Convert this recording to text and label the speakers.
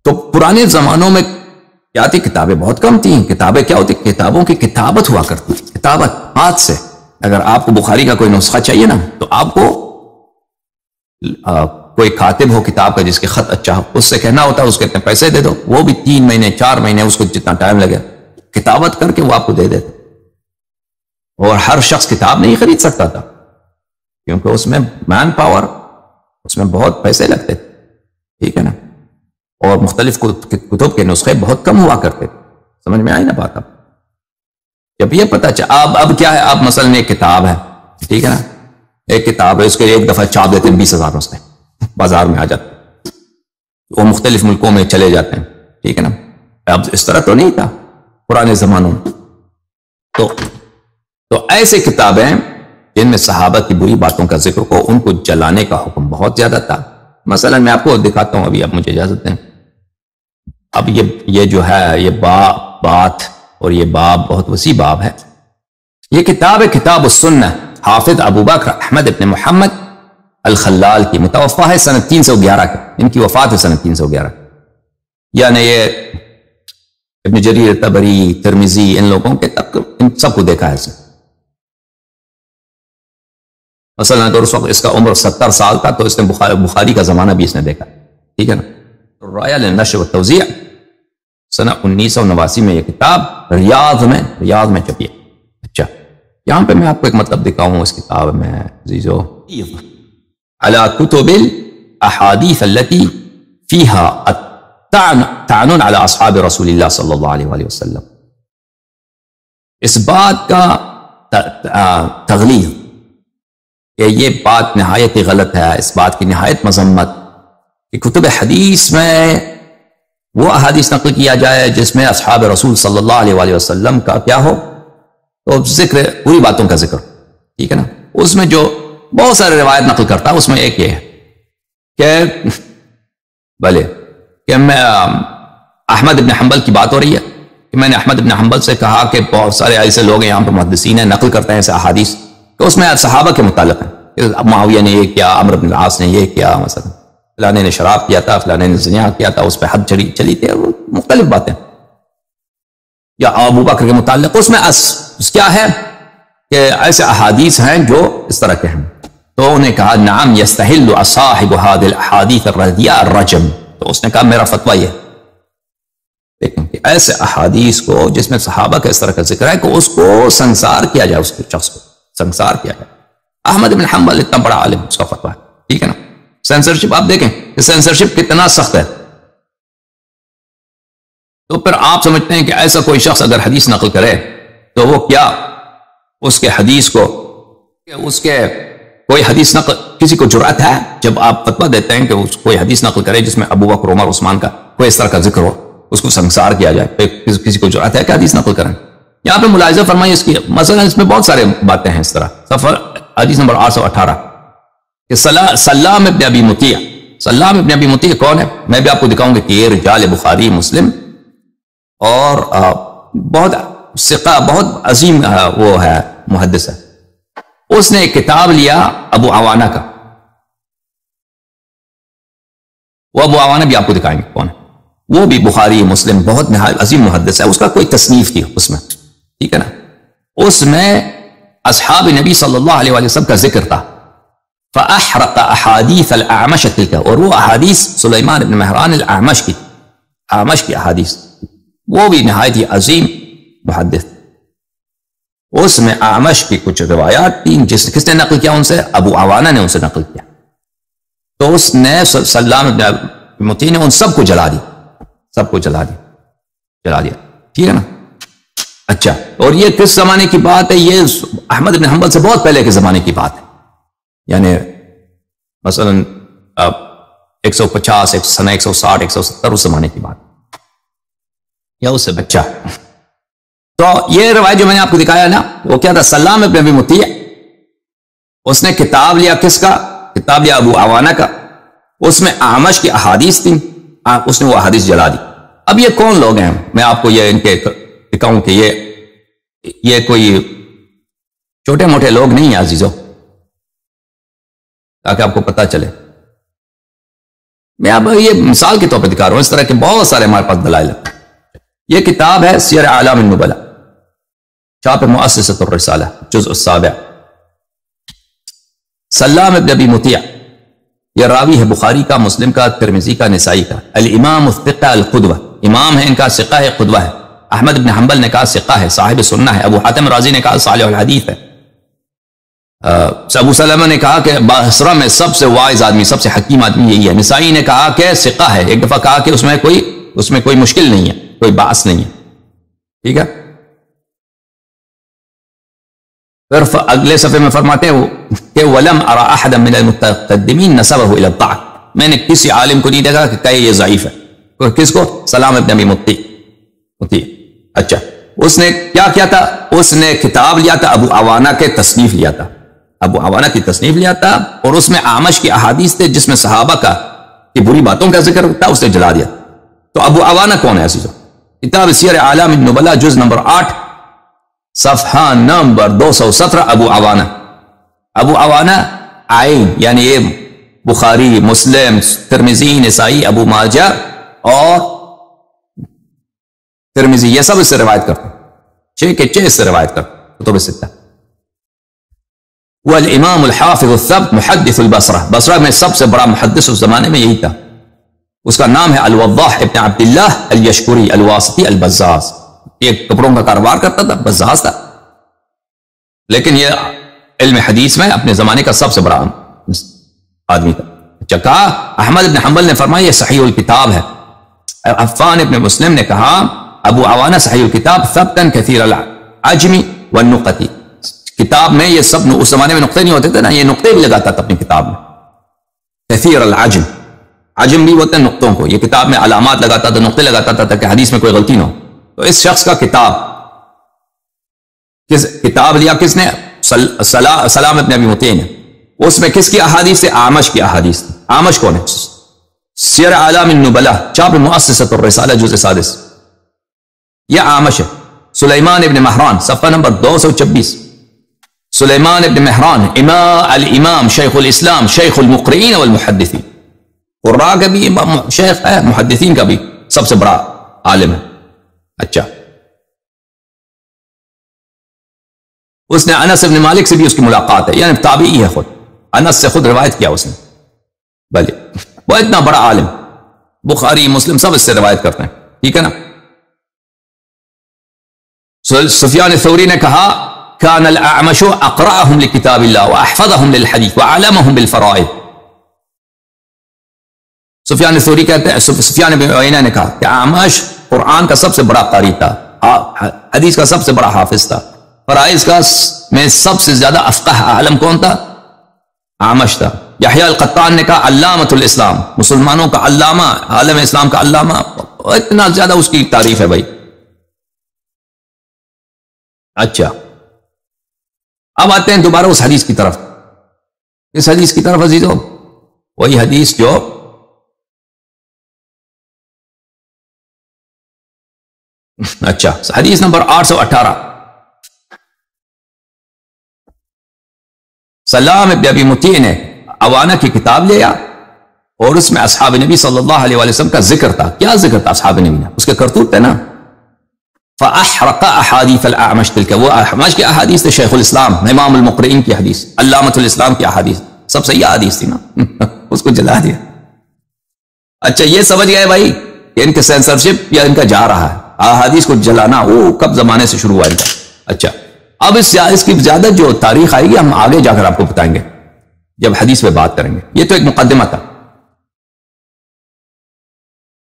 Speaker 1: تو پرانے زمانوں میں کیا تھی؟ کتابیں بہت کم تھیں. کتابیں کیا ہوتی؟ کتابوں کی کتابت ہوا کرتی تھی، کتابت ہاتھ سے. اگر آپ کو بخاری کا کوئی نسخہ چاہیے نا تو آپ کو کوئی کاتب ہو کتاب کا جس کے خط اچھا ہو، اس سے کہنا ہوتا ہے اس کے اتنے پیسے دے دو، وہ بھی 3 مہینے 4 مہینے اس کو جتنا ٹائم لگے کتابت کر کے وہ آپ کو دے دیتے. اور ہر شخص کتاب نہیں خرید سکتا تھا کیونکہ اس میں مین پاور، اس میں بہت پیسے لگتے تھے. ٹھیک ہے نا. اور مختلف کتب کے نسخے بہت کم ہوا کرتے تھے. سمجھ میں آئی نا بات؟ اب جب یہ پتا چلا اب کیا ہے، اب مثلا ایک کتاب ہے، ٹھیک ہے نا، ایک کتاب ہے، اس کے ایک دفعہ چھاپ دیتے ہیں 20,000 اس میں بازار میں آ جاتے ہیں، وہ مختلف ملکوں میں چلے جاتے ہیں. ٹھیک ہے نا. اب اس طرح تو نہیں تھا پرانے زمانوں میں. تو ایسے کتابیں جن میں صحابہ کی بری باتوں کا ذکر کو، ان کو جلانے کا حکم بہت زیادہ تھا. مثلا میں آپ کو دکھاتا ہوں، ابھی آپ مجھے اجازت دیں. اب یہ جو ہے یہ بات اور یہ باب بہت وسیع باب ہے. یہ کتاب ہے کتاب السنہ، حافظ ابو بکر احمد ابن محمد الخلال کی، متوفا ہے سنہ 311 کی. ان کی وفات ہے سنہ 311. یعنی یہ ابن جریر طبری، ترمذی، ان لوگوں کے ان سب کو دیکھا ہے. مثلا اگر اس وقت اس کا عمر 70 سال تھا تو اس نے بخاری کا زمانہ بھی اس نے دیکھا. ٹھیک ہے نا. رائل نشر و توزیع سنہ 1989 میں یہ کتاب ریاض میں چھپی ہے. اچھا، یہاں پہ میں آپ کو ایک مطلب دکھاؤں اس کتاب میں عزیزو، علی کتب الاحادیث التي فيها الطعن على اصحاب رسول اللہ صلی اللہ علیہ وآلہ وسلم. اس بات کا تغلیظ کہ یہ بات نہایت غلط ہے، اس بات کی نہایت مذمت کہ کتب حدیث میں وہ احادیث نقل کیا جائے جس میں اصحاب رسول صلی اللہ علیہ وآلہ وسلم کا کیا ہو، تو ذکر پوری باتوں کا ذکر. ٹھیک ہے نا. اس میں جو بہت سارے روایت نقل کرتا ہے، اس میں ایک یہ ہے کہ بھلے کہ میں احمد ابن حنبل کی بات ہو رہی ہے کہ میں نے احمد ابن حنبل سے کہا کہ بہت سارے ایسے لوگ ہیں یہاں پر محدثین ہیں، نقل کرتے ہیں ایسے احادیث کہ اس میں صحابہ کے متعلق ہیں. معاویہ نے یہ کیا، عمرو بن العاص نے یہ کیا، مثلا فلانے نے شراب کیا تھا، فلانے نے زنا کیا تھا، اس پہ حد چلی تھی، مختلف باتیں. یا ابو بکر کے متعلق اس میں کیا ہے کہ ایسے احادیث ہیں جو اس طرح کے ہیں. تو انہیں کہا نعم یستحل صاحب هذه الاحاديث الردیہ الرجم. تو اس نے کہا میرا فتویٰ یہ لیکن کہ ایسے احادیث کو جس میں صحابہ کا اس طرح کا ذکر ہے کہ اس کو سنسار کیا جائے، اس کے شخص کو سنسار کیا جائے. احمد بن حنبل اتنا بڑا عالم، اس کا فتویٰ ہے. ٹھیک ہے نا. سینسرشپ آپ دیکھیں کہ سینسرشپ کتنا سخت ہے. تو پھر آپ سمجھتے ہیں کہ ایسا کوئی شخص اگر حدیث نقل کرے تو وہ کیا اس کے حدیث کو، اس کے کوئی حدیث نقل، کسی کو جرأت ہے جب آپ فتویٰ دیتے ہیں کہ کوئی حدیث نقل کرے جس میں ابو بکر، عمر، عثمان کا کوئی اس طرح کا ذکر ہو، اس کو سنسار کیا جائے، کسی کو جرأت ہے کہ حدیث نقل کریں؟ یہاں پہ ملاحظہ فرمائیے اس کی، مثلا اس میں بہت سارے باتیں ہیں اس طرح. سفر حدیث نمبر 818 کہ سلام ابن ابی مطیع. سلام ابن ابی مطیع کون ہے؟ میں بھی آپ کو دکھاؤں گا کہ یہ رجال بخاری مسلم اور بہت ثقہ، بہت عظیم وہ ہے، محدث ہے. اس نے ایک کتاب لیا ابو عوانہ کا. وہ ابو عوانہ بھی آپ کو دکھائیں گے کون ہے. وہ بھی بخاری مسلم بہت نہایت عظیم محدث ہے. اس کا کوئی تصنیف تھی اس میں. ٹھیک ہے نا. اس میں اصحاب نبی صلی اللہ علیہ وسلم کا ذکر تھا. فاحرق احادیث الاعمش تلک، اور وہ احادیث سلیمان بن مہران الاعمش کی، اعمش کی احادیث، وہ بھی نہایت ہی عظیم محدث. اس میں اعمش کی کچھ روایات تین، کس نے نقل کیا ان سے؟ ابو عوانہ نے ان سے نقل کیا. تو اس نے سلام بن مطیع نے ان سب کو جلا دی، سب کو جلا دیا. ٹھیک ہے نا. اچھا، اور یہ کس زمانے کی بات ہے؟ یہ احمد بن حنبل سے بہت پہلے کے زمانے کی بات ہے. یعنی مثلا 150 سنہ 160 170 اس زمانے کی بات یا اس سے بچہ. تو یہ روایت جو میں نے آپ کو دکھایا نا، وہ کیا تھا؟ سلام ابن ابی مطیع. اس نے کتاب لیا، کس کا کتاب لیا؟ ابو عوانہ کا. اس میں اعمش کی احادیث تھیں، اس نے وہ احادیث جلا دی. اب یہ کون لوگ ہیں؟ میں آپ کو یہ ان کے دکھاؤں کہ یہ کوئی چھوٹے موٹے لوگ نہیں ہیں عزیزو، تاکہ آپ کو پتہ چلے. میں اب یہ مثال کے طور پہ دکھا رہا ہوں، اس طرح کے بہت سارے ہمارے پاس دلائل ہیں۔ یہ کتاب ہے سیر اعلام النبلاء، چھاپ مؤسسۃ الرسالہ، جزء السابع۔ سلام ابن ابی مطیع، یہ راوی ہے بخاری کا، مسلم کا، ترمذی کا، نسائی کا۔ الامام الثقہ القدوہ، امام ہے ان کا، ثقہ ہے، قدوہ ہے۔ احمد بن حنبل نے کہا ثقہ ہے، صاحب سنہ ہے۔ ابو حاتم رازی نے کہا صالح الحدیث ہے۔ ابو سلمہ نے کہا کہ بصرہ میں سب سے وائز آدمی، سب سے حکیم آدمی یہی ہے۔ نسائی نے کہا کہ ثقہ ہے، ایک دفعہ کہا کہ اس میں کوئی مشکل نہیں ہے، کوئی باس نہیں ہے، ٹھیک ہے۔ پھر اگلے صفحے میں فرماتے ہیں کہ وَلَمْ أَرَى أَحَدًا مِنَ الْمُتَقَدِّمِينَ نَسَبَهُ إِلَى الضَّعْفِ، میں نے کسی عالم کو نہیں دیکھا کہ کہے یہ ضعیف ہے۔ کس کو؟ سلام ابن ابی مطیع۔ اچھا، اس نے کیا کیا تھا؟ اس نے کتاب لیا تھا، ابو عوانہ کے تصنیف لیا تھا، ابو عوانہ کی تصنیف لیا تھا، اور اس میں اعمش کی احادیث تھے جس میں صحابہ کی بری باتوں کا ذکر تھا، اس نے جلا دیا۔ تو ابو عوانہ کون ہے عزیزو؟ کتاب سیر اعلام النبلاء، جز نمبر 8، صفحہ نمبر 217۔ ابو عوانہ، ابو عوانہ عین، یعنی یہ بخاری، مسلم، ترمذی، نسائی، ابو ماجہ اور ترمذی، یہ سب اس سے روایت کرتے ہیں، 6 کے 6 اس سے روایت کرتے ہیں، کتب الستہ۔ والامام الحافظ الثبت محدث البصرہ، بصرہ میں سب سے بڑا محدث اس زمانے میں یہی تھا، اس کا نام ہے الوضاح ابن عبداللہ الیشکری الواسطی البزاز۔ ایک کپڑوں کا کاروبار کرتا تھا، بزاز تھا، لیکن یہ علم حدیث میں اپنے زمانے کا سب سے بڑا آدمی تھا۔ اچھا، کہا احمد بن حنبل نے فرمایا یہ صحیح الکتاب ہے۔ عفان ابن مسلم نے کہا ابو عوانہ صحیح الکتاب ثبتا کثیر العجم والنقطی، کتاب میں یہ سب، اس زمانے میں نقطے نہیں ہوتے تھے نا، یہ نقطے بھی لگاتا تھا اپنی کتاب میں۔ کثیر العجم، عجم بھی ہوتے ہیں نقطوں کو، یہ کتاب میں علامات لگاتا تھا، نقطے لگاتا تھا تاکہ حدیث میں کوئی غلطی نہ ہو۔ تو اس شخص کا کتاب لیا کس نے؟ سلام ابن ابی مطیع نے۔ اس میں کس کی احادیث سے؟ اعمش کی احادیث تھی۔ اعمش کون ہے؟ سیر اعلام النبلاء، چھاپ مؤسسۃ الرسالہ، جزء 6۔ یہ اعمش ہے۔ سلیمان ابن مہران، صفحہ نمبر 226۔ سلیمان ابن مہران الامام شیخ الاسلام، شیخ المقرئین والمحدثین، قراء کا بھی شیخ ہے، محدثین کا بھی سب سے بڑا عالم ہے۔ اچھا، اس نے انس بن مالک سے بھی اس کی ملاقات ہے، یعنی تابعی ہے، خود انس سے خود روایت کیا اس نے۔ بھلے وہ اتنا بڑا عالم، بخاری، مسلم سب اس سے روایت کرتے ہیں، ٹھیک ہے نا۔ سفیان ثوری نے کہا کان الاعمش اقرأهم لکتاب اللہ واحفظهم للحدیث وعلمهم بالفرائض۔ سفیان ثوری کہتے ہیں، سفیان بن عیینہ نے کہا کہ اعمش قرآن کا سب سے بڑا قاری تھا، حدیث کا سب سے بڑا حافظ تھا، فرائض کا میں سب سے زیادہ افقہ عالم کون تھا؟ اعمش تھا۔ یحییٰ القطان نے کہا علامۃ الاسلام، مسلمانوں کا علامہ، عالم اسلام کا علامہ، اتنا زیادہ اس کی تعریف ہے بھائی۔ اچھا، اب آتے ہیں دوبارہ اس حدیث کی طرف۔ اس حدیث کی طرف عزیزو، وہی حدیث جو اچھا، حدیث نمبر 818۔ سلام ابن ابی مطیع نے عوانہ کی کتاب لیا اور اس میں اصحاب نبی صلی اللہ علیہ وسلم کا ذکر تھا۔ کیا ذکر تھا اصحاب نبی نے؟ اس کے کرتوت تھے نا۔ فاحرق احادیث الاعمش، تلک وہ اعمش کی احادیث تھے، شیخ الاسلام، امام المقرئین کی حدیث، علامۃ الاسلام کی احادیث، سب صحیح حدیث تھی نا، اس کو جلا دیا۔ اچھا، یہ سمجھ گئے بھائی کہ ان کے سینسرشپ یا ان کا جا رہا ہے، احادیث کو جلانا وہ کب زمانے سے شروع ہوا ان کا۔ اچھا، اب اس کی زیادہ جو تاریخ آئے گی ہم آگے جا کر آپ کو بتائیں گے جب حدیث پہ بات کریں گے۔ یہ تو ایک مقدمہ تھا۔